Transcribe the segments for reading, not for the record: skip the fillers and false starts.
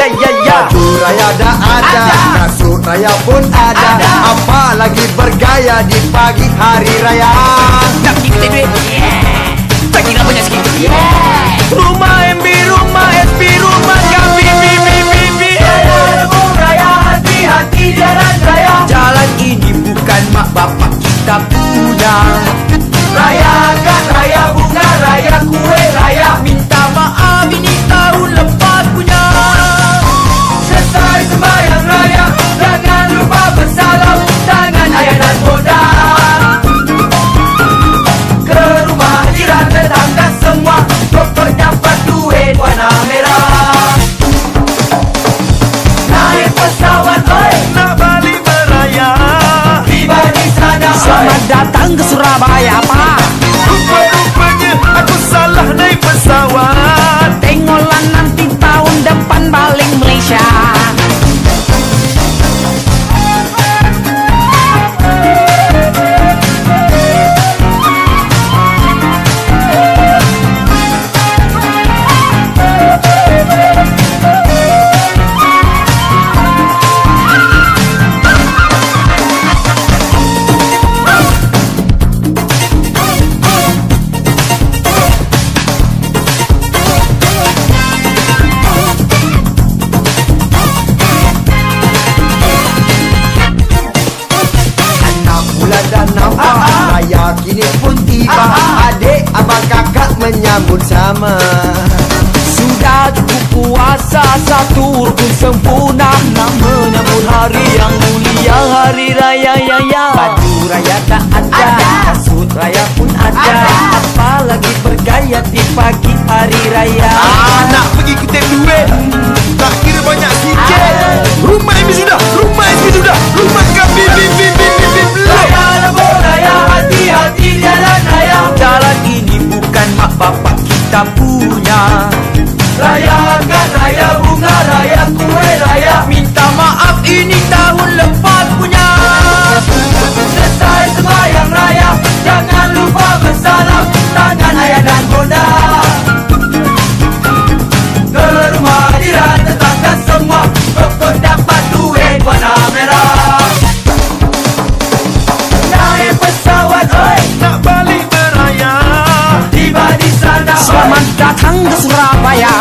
Baju raya dah ada, kasut raya pun ada. Apa lagi bergaya di pagi hari raya? Tak pergi kita duit. Tak kira banyak sikit. Rumah MB, rumah SP, rumah kami bibi. Raya hati-hati jalan raya. Jalan ini bukan mak bapak kita punya. Rayakan raya bunga raya kue raya. Minta maaf ini tahun lepas punya. Selesai sembahyang raya, jangan lupa bersalam tangan ayah dan bunda. Ke rumah jiran tetangga semua, dokter dapat duit warna merah. Naik pesawat oi, Nak balik beraya. tiba di sana oi. Selamat datang ke Surabaya, Pak. Rupa-rupanya aku salah naik pesawat. Tengoklah nanti tahun depan balik Malaysia. Raya kini pun tiba, adik, abang, kakak menyambut sama. Sudah cukup puasa, satu rukun sempurna. Nak menyambut hari yang mulia, hari raya ya. Baju raya tak ada, kasut raya pun ada. Apalagi bergaya di pagi hari raya. Nak pergi kutip duit. Tak kira banyak sikit. Rumah ini sudah, rumah ini sudah. Rumah kami bibi. Raya lembu raya, hati-hati jalan raya. Jalan ini bukan mak bapak kita punya. Rayakan raya bunga raya kue raya. Minta maaf ini tahun lepas punya. Selesai sembahyang raya, jangan lupa bersalam tangan ayah dan bunda. Ke rumah jiran tetangga semua, rokok dapat duit warna merah. Naik pesawat oi, Nak balik beraya. tiba di sana oi. Selamat datang ke Surabaya.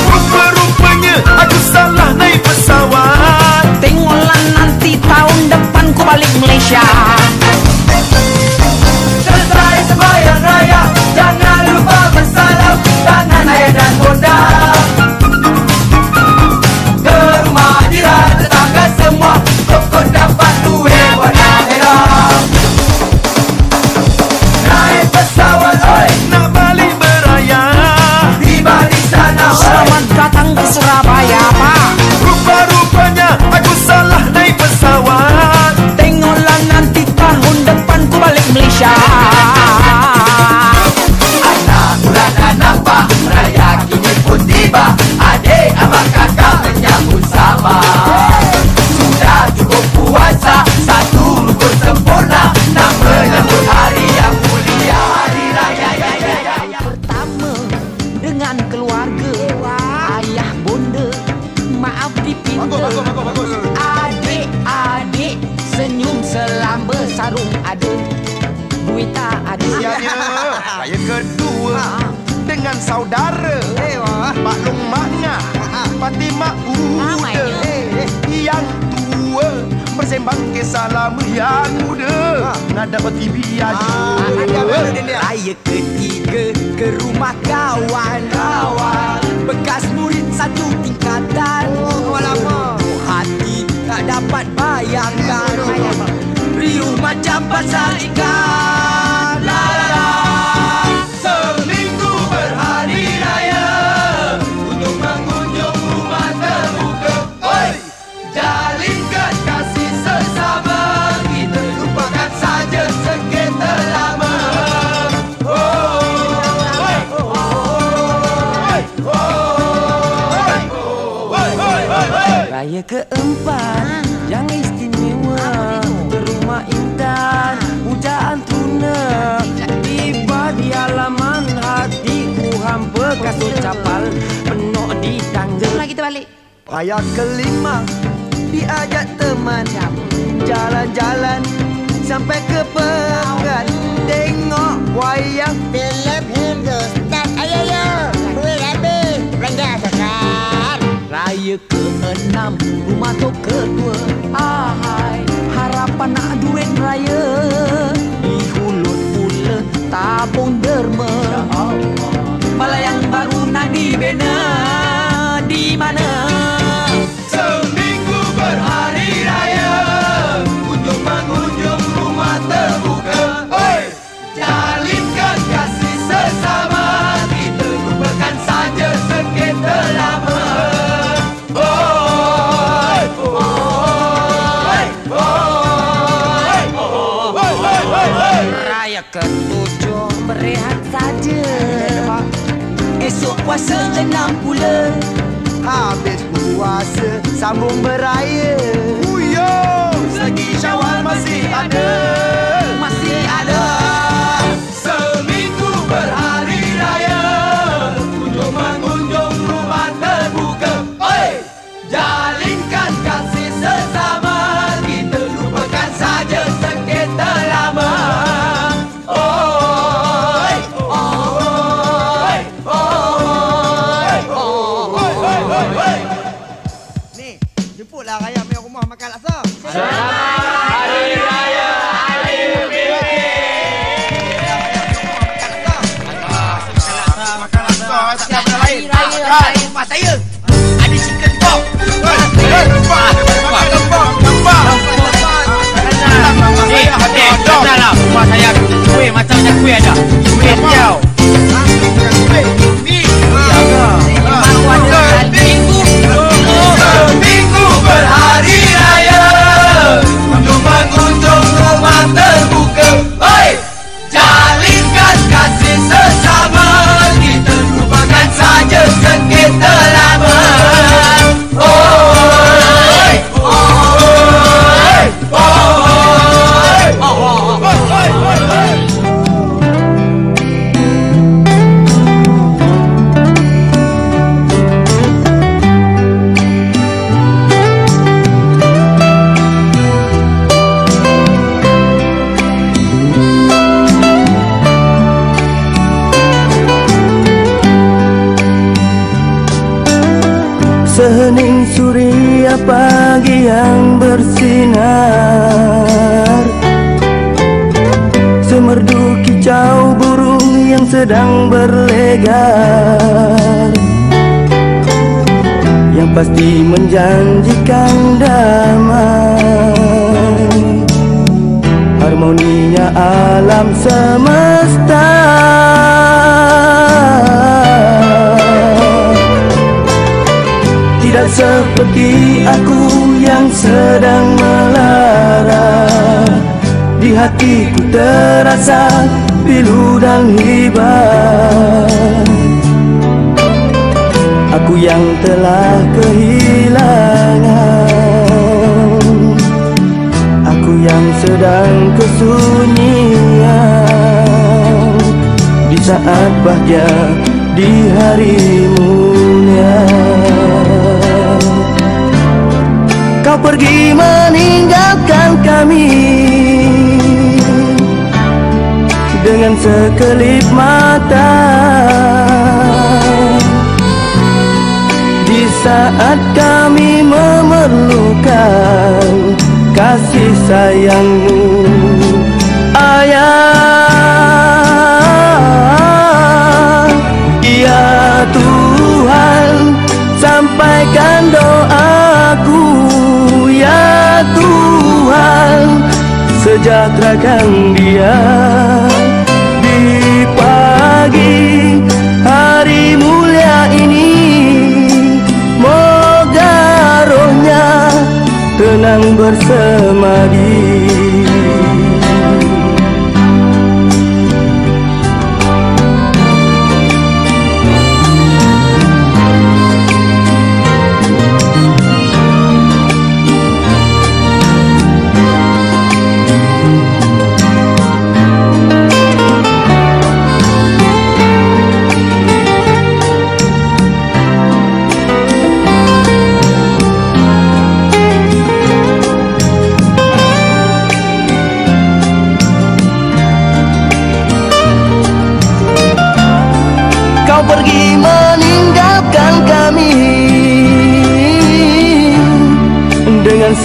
Rupa-rupanya aku salah naik pesawat. Tengoklah nanti tahun depan ku balik Malaysia. Selesai sembahyang raya, jangan lupa bersalam tangan ayah dan bunda. Ke rumah jiran tetangga semua, rokok dapat duit warna merah. Naik pesawat oi, Nak balik beraya. tiba di sana oi. Selamat datang ke Surabaya, Pak. Rupa-rupanya aku salah naik pesawat. Tengoklah nanti tahun depan ku balik Malaysia. Anak bulan nampak, raya kini pun tiba. Adik, abang, kakak menyambut sama. Sudah cukup puasa, satu rukun sempurna. Nak menyambut hari yang mulia, hari raya ya. Pertama dengan keluarga, ayah bonda, maaf dipinta. Adik-adik senyum selamba sarung ada, duit tak ada. Raya kedua dengan saudara Pak Long Makna, Fatimah Uda. Yang tua bersembang kisah lama yang muda. Nak dapat TV aja. Raya ketiga ke rumah kawan, bekas murid satu tingkatan. Hati tak dapat bayangkan, riuh macam pasar ikan. La la la. Seminggu berhari raya untuk mengunjung rumah terbuka. Oi, jalinkan kasih sesama, kita lupakan saja sengketa lama. Raya keempat yang istimewa, ke rumah Intan, pujaan tuna. Tiba di halaman hatiku hampa, kasut capal penuh di tangga. Jom kita balik. Raya kelima diajak teman jalan-jalan sampai ke Pekan, tengok wayang Filem Hindustan. Ayo, duit habis, belanja sekarang. Raya ke-6 rumah tok kedua. Ahai, harapan nak duit raya di Hulud pula tabung derma. Balai yang baru nak dibina di mana? Seminggu berhari raya, kunjung mengunjung rumah terbuka. Oi, jalinkan kasih sesama, kita lupakan saja sengketa lama. Oi, oi, oi, oi. Raya ke-7 berehat saja. Esok puasa 6 pula. Habis puasa sambung beraya. Huyo, selagi Syawal masih ada. Masih ada. Seminggu berhari raya, kunjung mengunjung rumah terbuka. Oi, jalinkan kasih sesama, kita lupakan saja sengketa lama. Oi, oi, oi, oi. Ni, jemputlah Raya main rumah makan laksa. Hari Raya Makan laksa, tak ada lain. Rumah saya ada chicken pop. Rumah saya kuih macamnya kuih ada. Kuih hijau. Seminggu berhari raya, kunjung mengunjung rumah terbuka. Oi, jalinkan kasih sesama, kita lupakan saja sengketa lama. Oi, oi, oi. Sehening suria pagi yang bersinar, semerdu kicau burung yang sedang berlegar, yang pasti menjanjikan damai, harmoninya alam semesta. Tidak seperti aku yang sedang melara, di hatiku terasa pilu dan hibat. Aku yang telah kehilangan, aku yang sedang kesunyian, di saat bahagia di hari mulia. Kau pergi meninggalkan kami dengan sekelip mata, di saat kami memerlukan kasih sayangmu, ayah. Ya Tuhan, sampaikan doaku, ya Tuhan, sejahterakan dia di pagi hari mulia ini. Moga rohnya tenang bersemadi.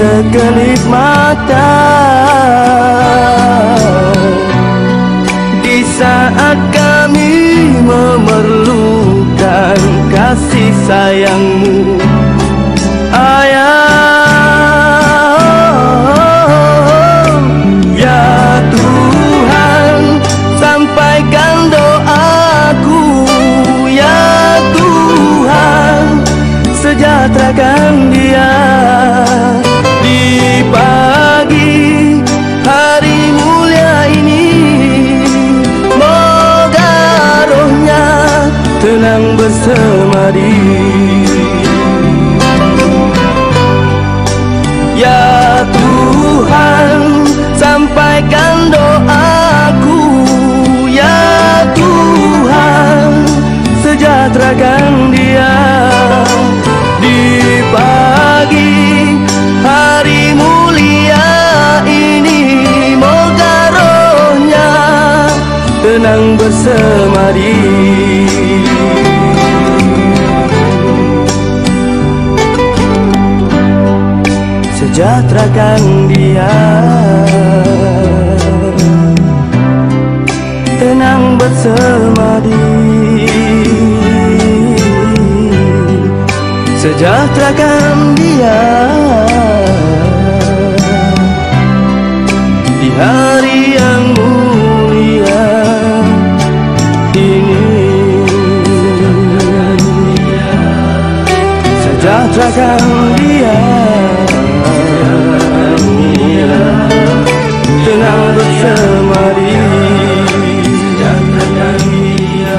sekelip mata. Di saat kami memerlukan kasih sayangmu, ayah. Ya Tuhan, sampaikan doaku. Ya Tuhan, sejahterakan dia di pagi hari mulia ini. Moga rohnya tenang bersemadi. Ya Tuhan, sampaikan doaku. Ya Tuhan, sejahterakan dia di pagi hari mulia ini. Moga rohnya tenang bersemadi. Sejahterakan dia tenang bersemadi. Sejahterakan dia di hari yang mulia ini. Sejahterakan dia tenang bersemadi. Sejahterakan dia.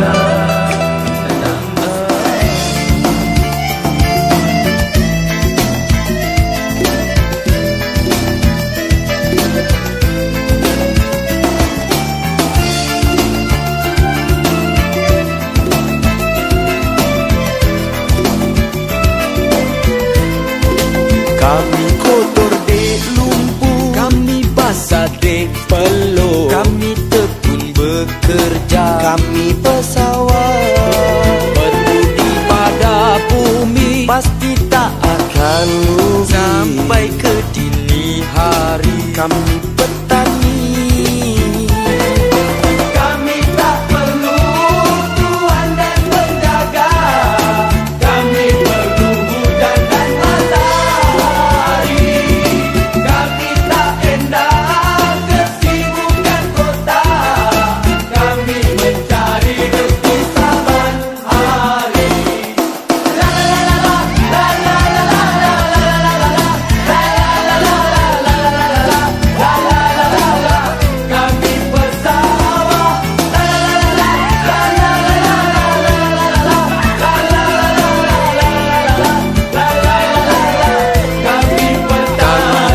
Kami kotor dek lumpur, kami basah dek peluh, kami tekun bekerja, kami pesawat berbudi pada bumi, pasti tak akan rugi sampai ke dini hari. Kami petani, kami tak perlu tuan dan penjaga, kami perlu hujan dan matahari. Kami tak hendak kesibukan kota, kami mencari rezeki saban hari. La la la la la la la la la la la la. Kami pesawat, kami petani,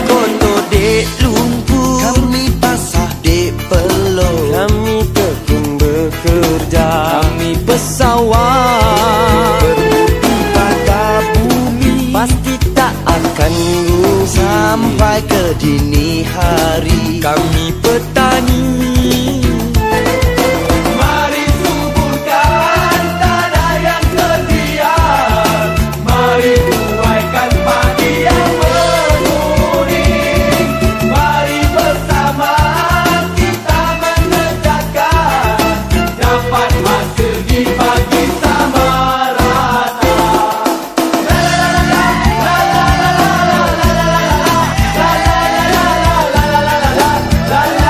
kotor dek lumpur, kami basah dek peluh, kami tekun bekerja, kami pesawat berbudi pada bumi, pasti tak akan rugi sampai ke dini hari. Kami petani, mari suburkan tanah yang terdiam, mari tuaikan padi yang berguring, mari bersama kita mengerjakan, dapat hasil di pagi sama rata. La la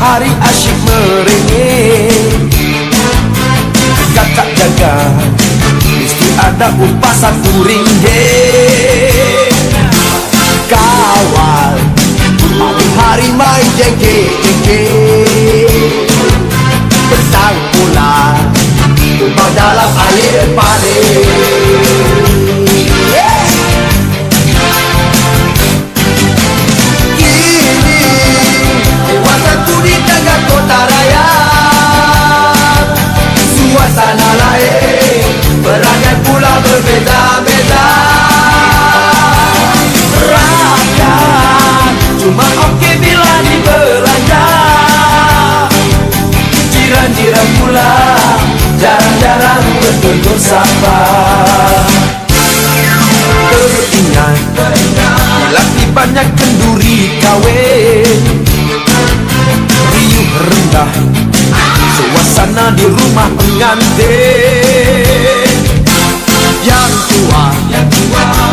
hari asyik merengek. Kakak jaga mesti ada upah RM1. Kawal hari main jengkek-jengkek. Petang pula tumpah dalam air paling. Kini dewasa di tengah kota raya. Suasana lain, perangai pula berbeza-beza. Rakyat cuma okey bila diberanjak. Jiran-jiran pula jarang-jarang bertutur sapa. Teringat lelaki banyak kenduri kawin. Riuh rendah suasana di rumah pengantin. Yang tua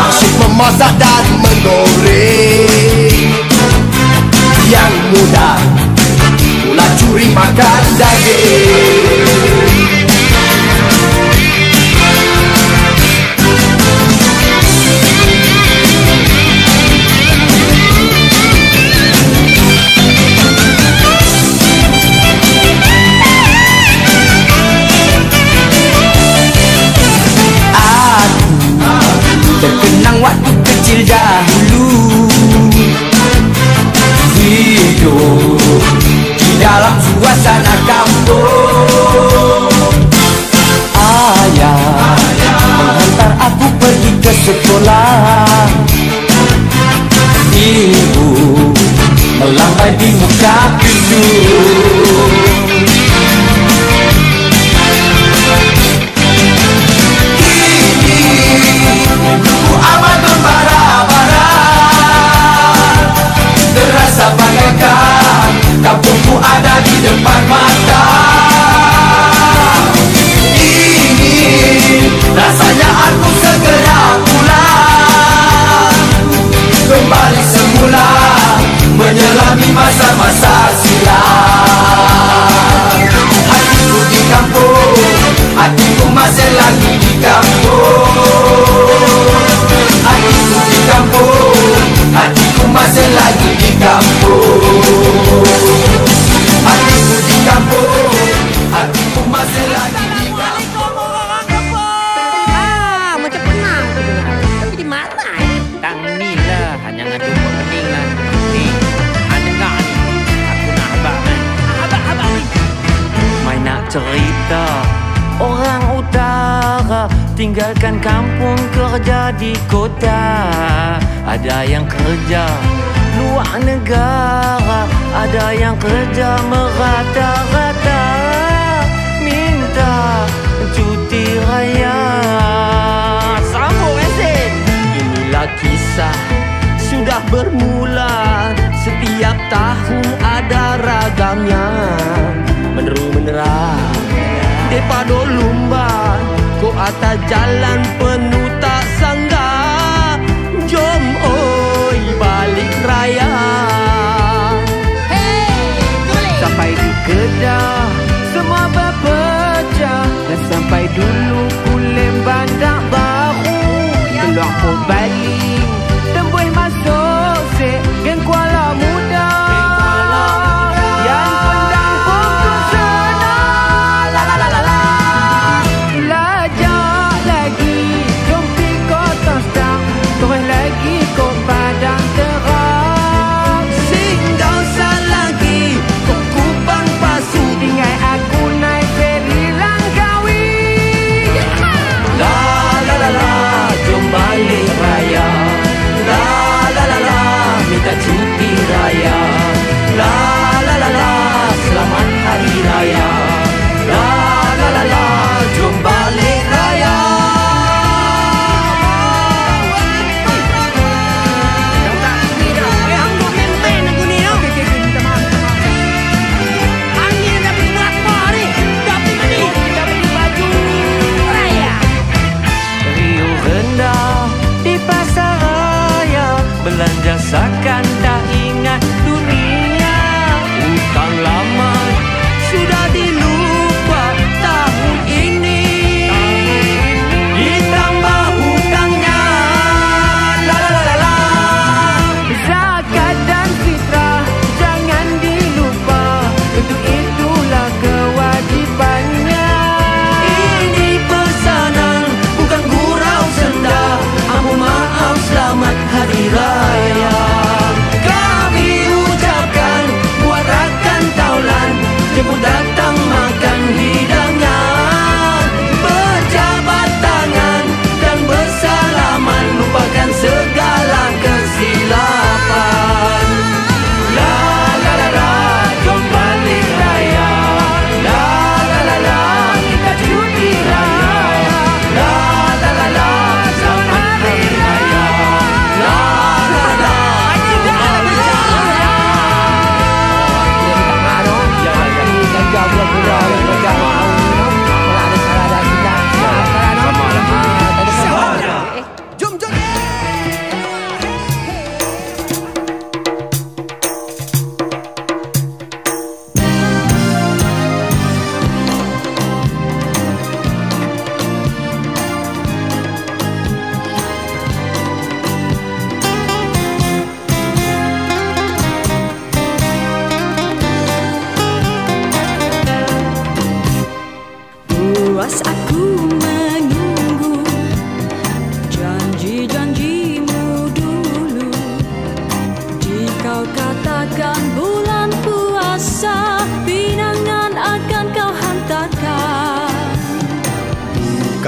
asyik memasak dan menggoreng. Yang muda pula curi makan daging. Terkenang waktu kecil dahulu, hidup di dalam suasana kampung. Ayah menghantar aku pergi ke sekolah. Ibu melambai di muka pintu. Amat membara-bara, terasa bagaikan kampungku ada di depan mata. Ingin rasanya aku segera pulang, kembali semula menyelami masa-masa silam. Hatiku di kampung, hatiku masih lagi di kampung. Hatiku di kampung, hatiku masih lagi di kampung. Hatiku di kampung, hatiku masih lagi di kampung. Macam penang tu dengar. Tapi di mana Kang ni lah hanya ngadu pening lah. Ni, dengar ni. Aku nak habak man. Habak ni. Mai nak cerita orang utara tinggalkan kampung kerja di kota. Ada yang kerja luar negara, ada yang kerja merata-rata, minta cuti raya. Sambung Esin. Inilah kisah sudah bermula. Setiap tahun ada ragamnya. Meneru-menera daripada lumba, ko atas jalan penuh tak sangga. Jom oi balik raya. Sampai di Kedah semua berpecah, dan sampai dulu Kulem Bandar Baru. Keluar pun balik dan boleh masuk Gen Kuala Muda. Yang pendang pun ke sana. Lajak lagi, jom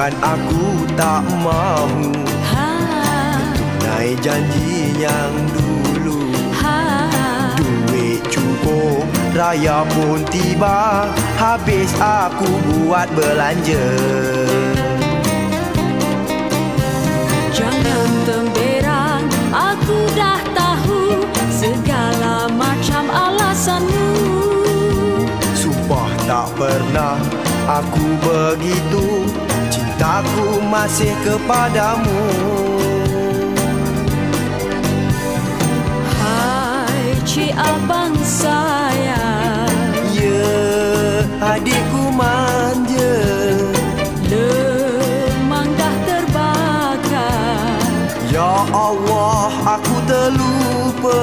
Bukan aku tak mahu tunai janji yang dulu. Duit cukup, raya pun tiba, habis aku buat belanja. Jangan temberang, aku dah tahu segala macam alasanmu. Sumpah tak pernah aku begitu, cintaku masih kepadamu. Hai cik abang sayang, Ya, adikku manja. lemang dah terbakar. Ya Allah, aku terlupa.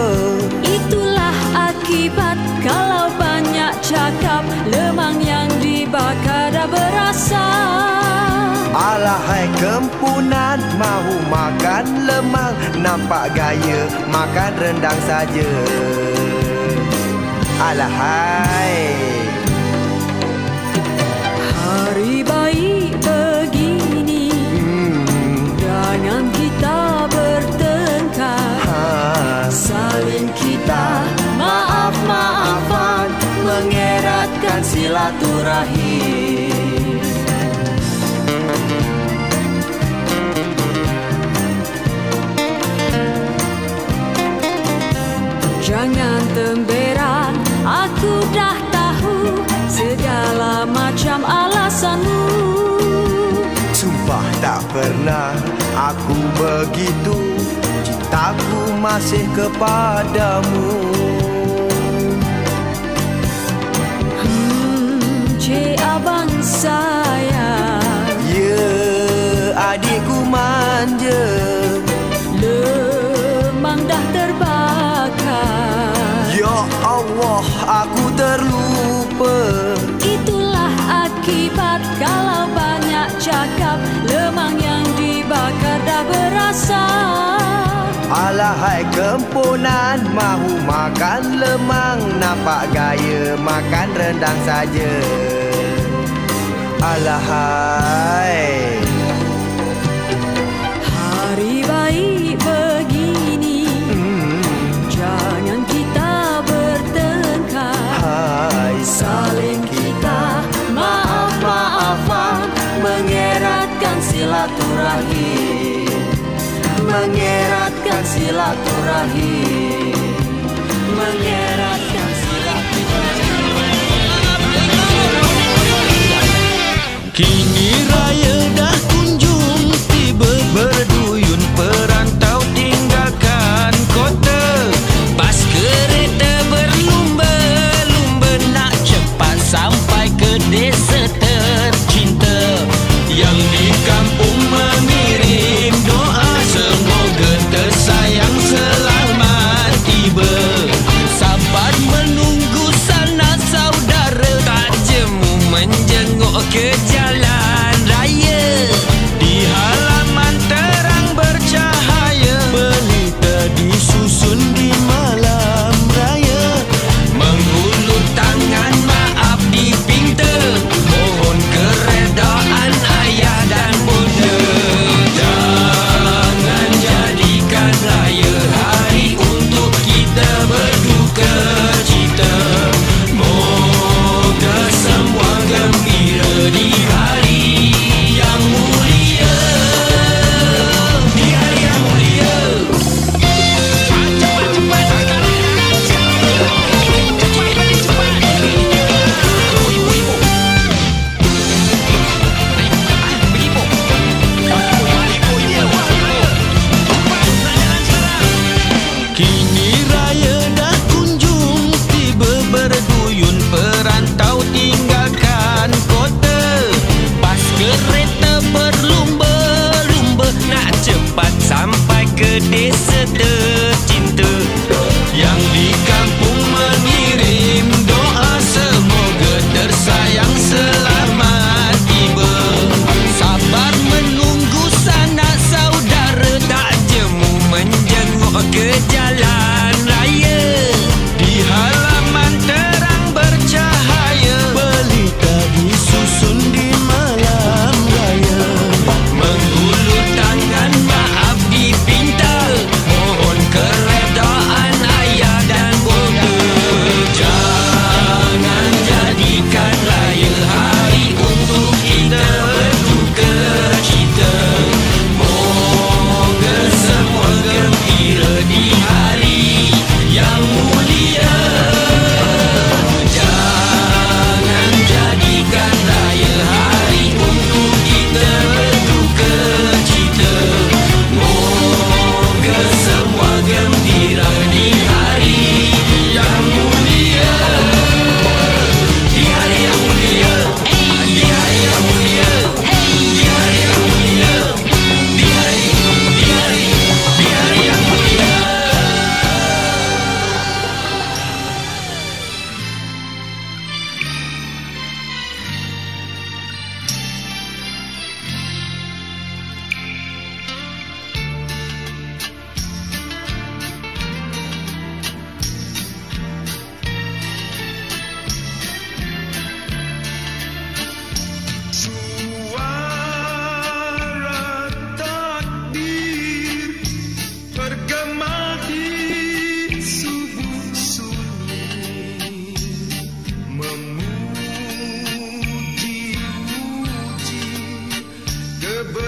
Itulah akibat kalau banyak cakap, lemang yang dibakar dah berasa. Alahai kempunan, mahu makan lemang, nampak gaya makan rendang saja. Alahai. Hari baik begini, jangan kita bertengkar. Saling kita maaf-maafan, mengeratkan silaturahim. Jangan temberang, aku dah tahu segala macam alasanmu. Sumpah tak pernah aku begitu, cintaku masih kepadamu. Cik abang sayang, Ya, adikku manja. lemang dah terbakar. Ya Allah, aku terlupa. Itulah akibat kalau banyak cakap, lemang yang dibakar dah berasa. Alahai kempunan, mahu makan lemang, nampak gaya makan rendang saja. Alahai. Hari baik begini, jangan kita bertengkar. Hai, Saling kita maaf-maafan, mengeratkan silaturahim. Mengeratkan silaturahim. Mengeratkan silaturahim. Kini raya dah kunjung tiba, berduyun perantau tinggalkan kota. Bas kereta berlumba-lumba nak cepat sampai ke desa tercinta. Yang di kampung mengirim doa semoga tersayang selamat tiba. Sabar menunggu sanak saudara, tak jemu menjenguk ke jalan raya. Di halaman terang bercahaya, pelita disusun di malam raya. Mengulur tangan maaf dipinta, mohon keredaan ayah dan bunda. Jangan jadikan raya hari untuk kita berduka cita. Moga semua gembira di hari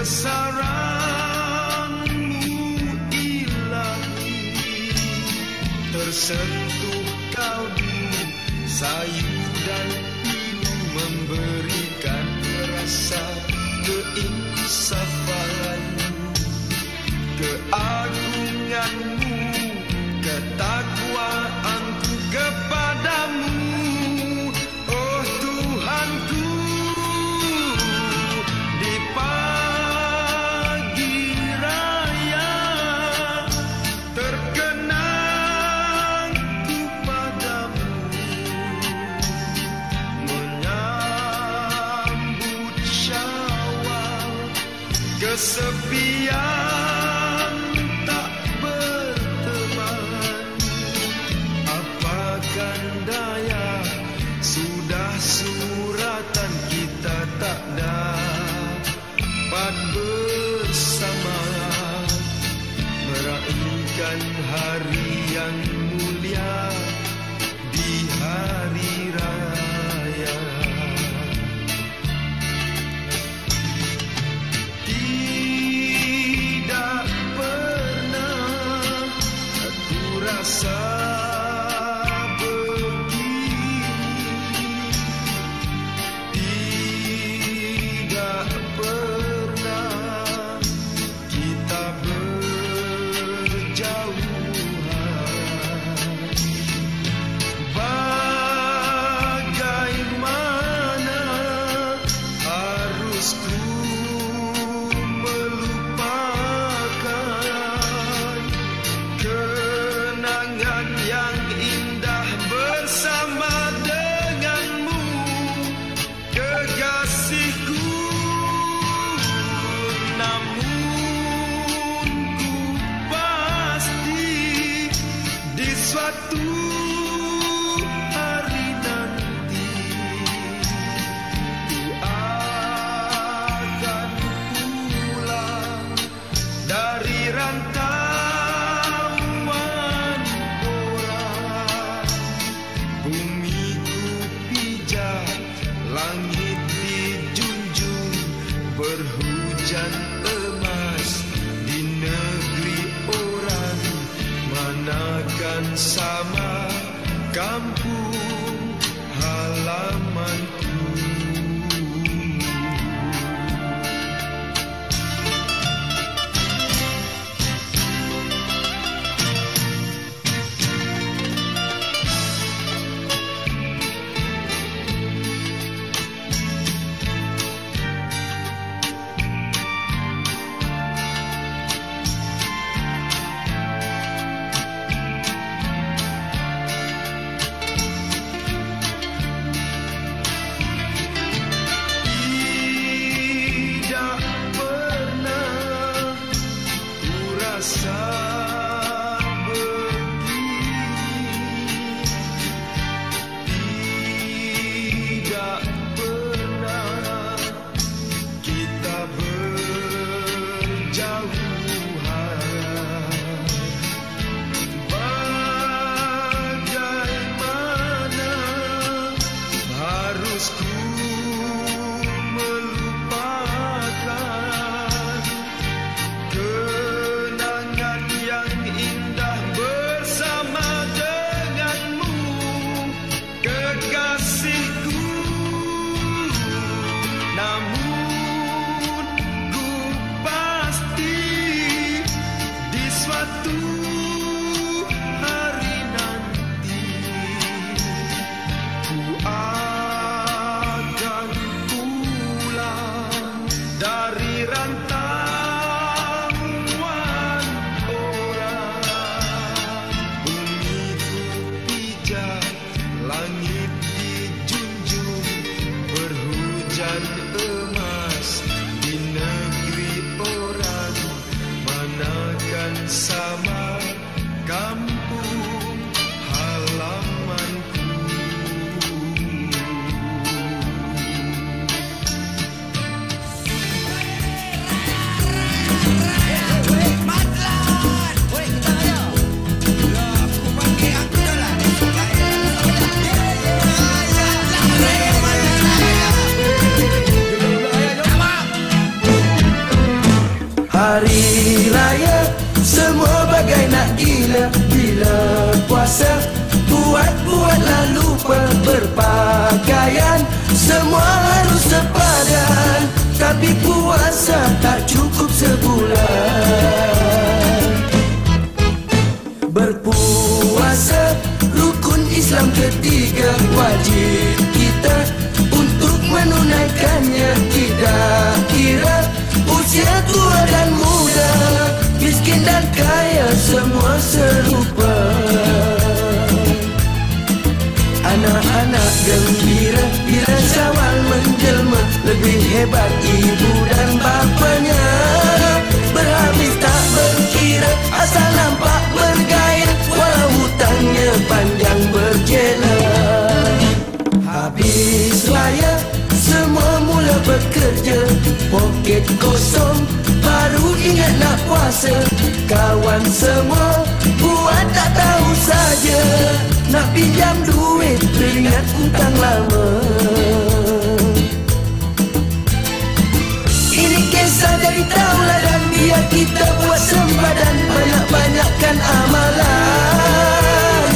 besaranmu ilahi, tersentuh kalbu sayu dan pilu, memberikan rasa keinsafanmu, keagunganmu, ketakwaanku kepadamu, oh Tuhanku. Di pagi raya terkenang ku padamu, menyambut Syawal, kesepian tak berteman. Apakan daya, sudah suratan kita tak dapat bersama, meraihkan hari yang mulia di hari raya. Tidak pernah aku rasa begini, tidak pernah kita berjauhan. Bagaimana harus ku melupakan kenangan yang indah bersama denganmu, kekasihku. Namun ku pasti di suatu hari nanti ku akan pulang dari rantauan orang. Bumi ku pijak, langit dijunjung, berhujan emas di negeri orang. Manakan sama kampung halamanku. Tidak pernah ku rasa begini, tidak pernah kita berjauhan. Bagaimana harus ku melupakan kenangan yang indah bersama denganmu, kekasihku. Namun ku pasti di suatu hari nanti ku akan pulang dari rantauan orang. Bumi ku pijak, langit dijunjung, berhujan emas di negeri orang. Manakan sama kampung halamanku. bila puasa, buatlah lupa berpakaian. Semua harus sepadan, tapi puasa tak cukup sebulan. Berpuasa rukun Islam ketiga, wajib kita untuk menunaikannya. Tidak kira usia tua dan muda, miskin dan kaya semua serupa. Anak-anak gembira bila Syawal menjelma, lebih hebat ibu dan bapanya. Berhabis tak berkira, asal nampak bergaya, walau hutangnya panjang berjela. Habis raya, semua mula bekerja, poket kosong, baru ingat nak puasa. Kawan semua buat tak tahu saja, nak pinjam duit teringat hutang lama. Ini kisah dari tauladan, biar kita buat sempadan, banyak-banyakkan amalan.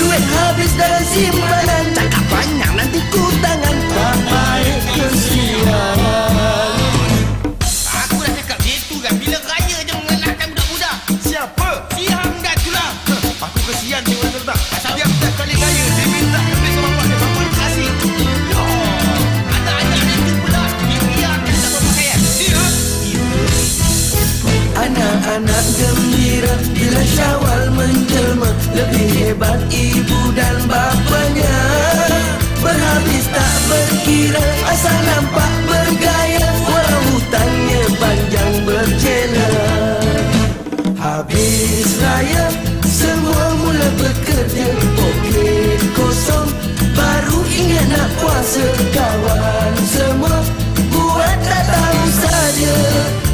Duit habis dalam simpanan, cakap banyak nanti kutangan, tak baik kesian. Aku dah cakap gitu kan, bila raya je mengenalkan budak-budak. Siapa? Si Hamdan tu lah. Aku kesian tengok dia tak. Setiap kali raya dia minta duit sama bapak dia, bapak dia kasih. Anak-anak dia tu pula dibiarkan tak berpakaian. Dia? Anak-anak gembira bila Syawal menjelma, lebih hebat ibu dan bapanya. Berhabis tak berkira, asal nampak bergaya, walau hutangnya panjang berjela. Habis raya, semua mula bekerja, poket kosong, baru ingat nak puasa. Kawan semua buat tak tahu saja,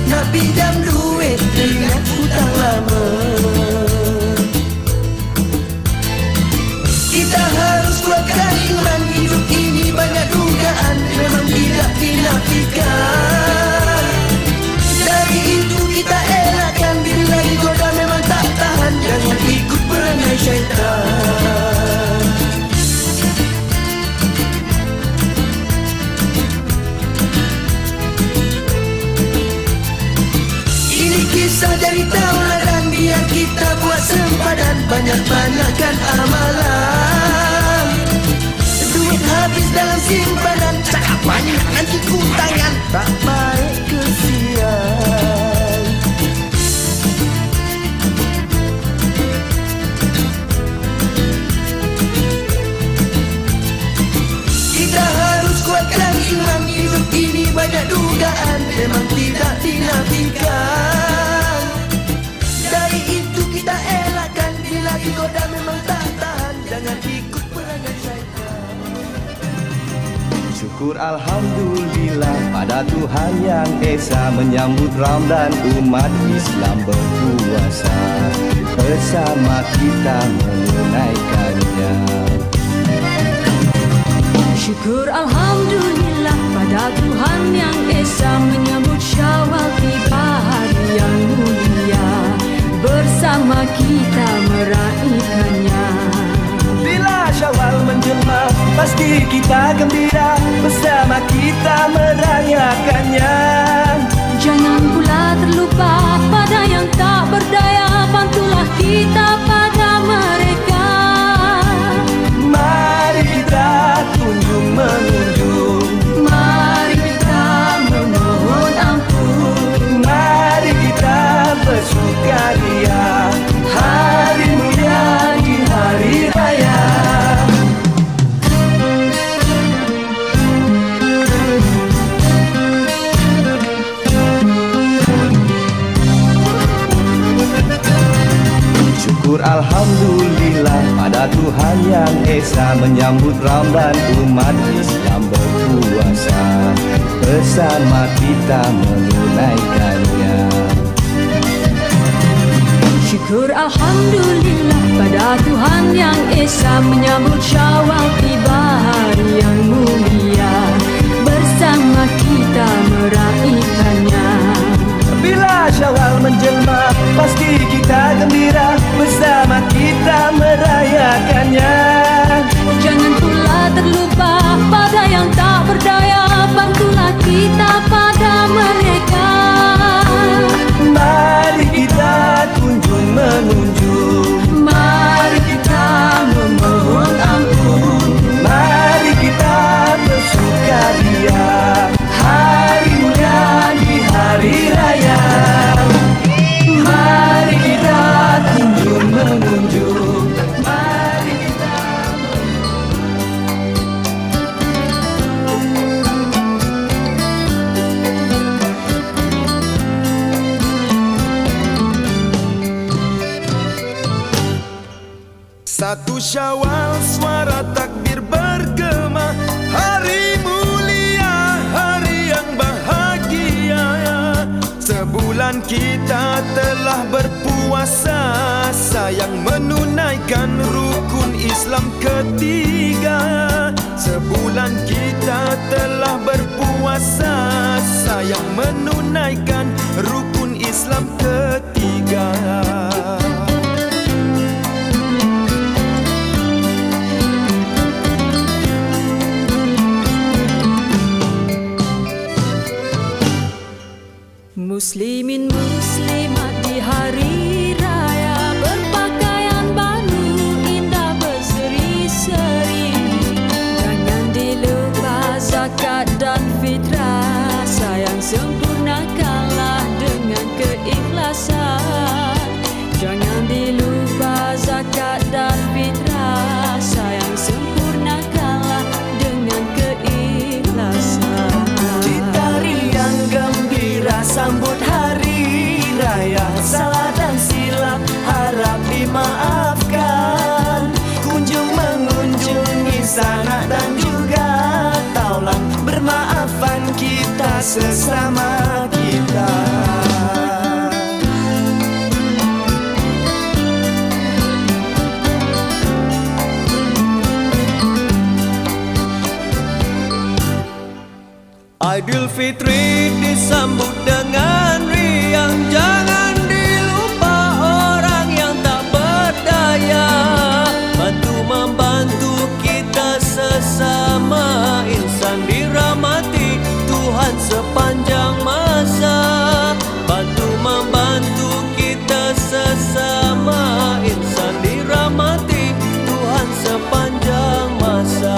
nak pinjam duit teringat hutang lama. Kita harus kuatkan iman, hidup ini banyak dugaan, memang tidak dinafikan. Dari itu kita elakkan, bila digoda memang tak tahan, jangan ikut perangai syaitan. Ini kisah dari tauladan, biar kita buat sempadan, banyak-banyakkan amalan. Duit habis dalam simpanan, cakap banyak nanti kutangan, tak baik kesian. Kita harus kuatkan iman, hidup ini banyak dugaan, memang tidak dinafikan. Dari itu kita elakkan, bila digoda memang tak tahan, jangan ikut perangai syaitan. Syukur Alhamdulillah pada Tuhan yang Esa, menyambut Ramadan umat Islam berpuasa, bersama kita menunaikannya. Syukur Alhamdulillah pada Tuhan yang Esa, menyambut Syawal tiba hari yang mulia, bersama kita meraihkannya. Bila Syawal menjelma, pasti kita gembira, bersama kita merayakannya. Jangan pula terlupa pada yang tak berdaya, bantulah kita pada mereka. Mari kita kunjung mengunjung, Mari kita memohon ampun, mari kita bersukaria, hari mulia di hari raya. Syukur Alhamdulillah pada Tuhan yang Esa, menyambut Ramadan umat Islam berpuasa, bersama kita menunaikannya. Syukur Alhamdulillah pada Tuhan yang Esa, menyambut Syawal tiba hari yang mulia, bersama kita meraihkannya. Bila Syawal menjelma, pasti kita gembira, bersama Syawal suara takbir bergema, hari mulia, hari yang bahagia. Sebulan kita telah berpuasa, sayang menunaikan rukun Islam ketiga. Sebulan kita telah berpuasa, sayang menunaikan rukun Islam ketiga. Muslimin muslimat di hari raya berpakaian baru indah berseri-seri. Jangan dilupa zakat dan fitrah, sayang sempurnakanlah dengan keikhlasan. Jangan dilupa zakat dan fitrah, sayang sempurnakanlah dengan keikhlasan. Kita riang gembira sambut hari raya, salah dan silap harap dimaafkan. Kunjung mengunjungi sanak dan juga taulang, bermaafan kita sesama kita. Aidilfitri disambut dengan riang, jangan dilupa orang yang tak berdaya. Bantu membantu kita sesama, insan dirahmati Tuhan sepanjang masa. Bantu membantu kita sesama, insan dirahmati Tuhan sepanjang masa.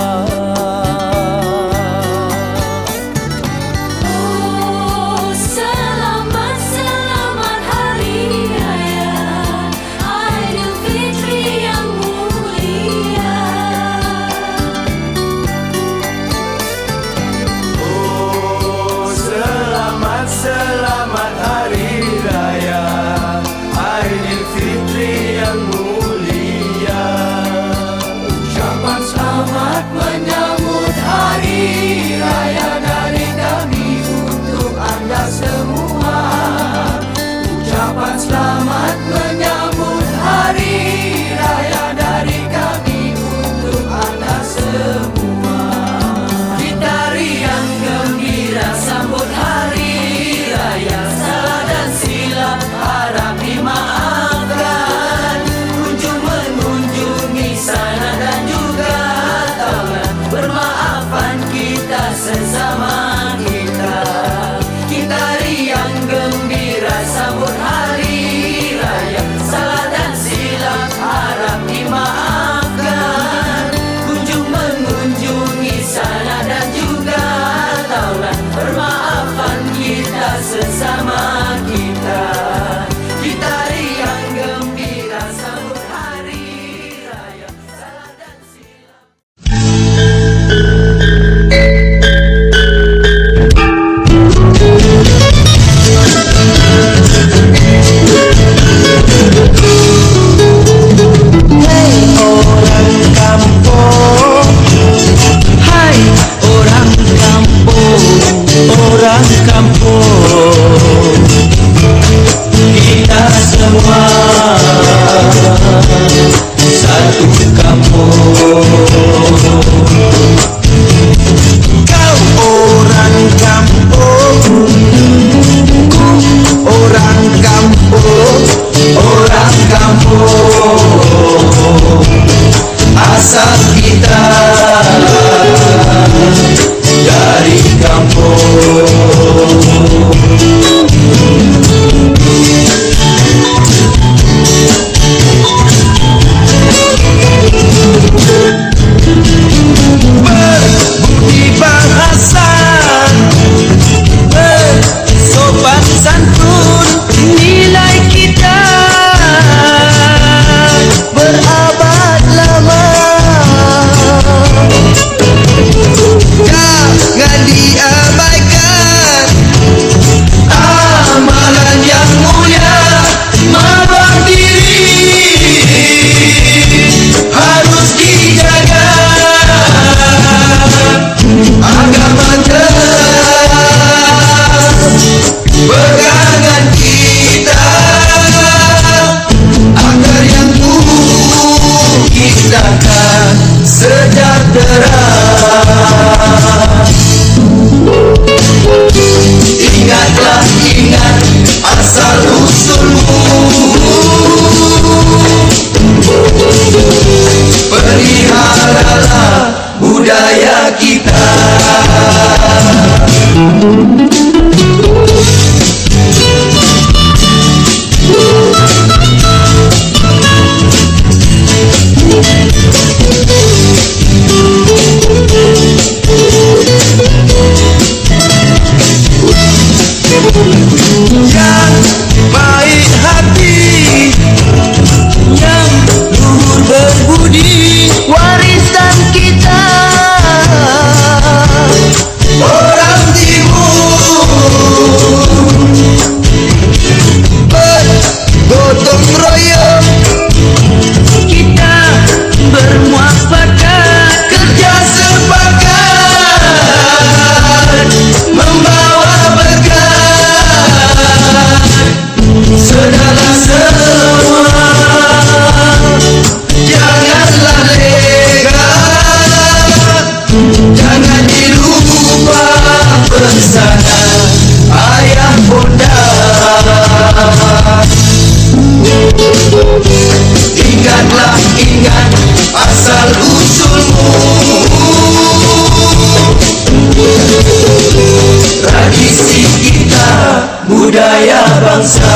Selamat hari raya Aidilfitri yang mulia. Ucapan selamat menyambut hari raya dari kami untuk anda semua. Ucapan selamat menyambut hari raya dari kami untuk anda semua. Kita riang gembira sambut hari raya, salah dan silap harap dimaafkan. Kunjung mengunjungi sanak dan juga taulan, budaya kita. Yang baik hati, yang luhur berbudi, warisan kita orang timur. Bergotong royong kita bermuafakat, kerja sepakat membawa berkat. Saudara semua, janganlah lengah, jangan dilupa pesanan ayah bonda. Ingatlah, ingat asal usulmu, tradisi kita, budaya bangsa.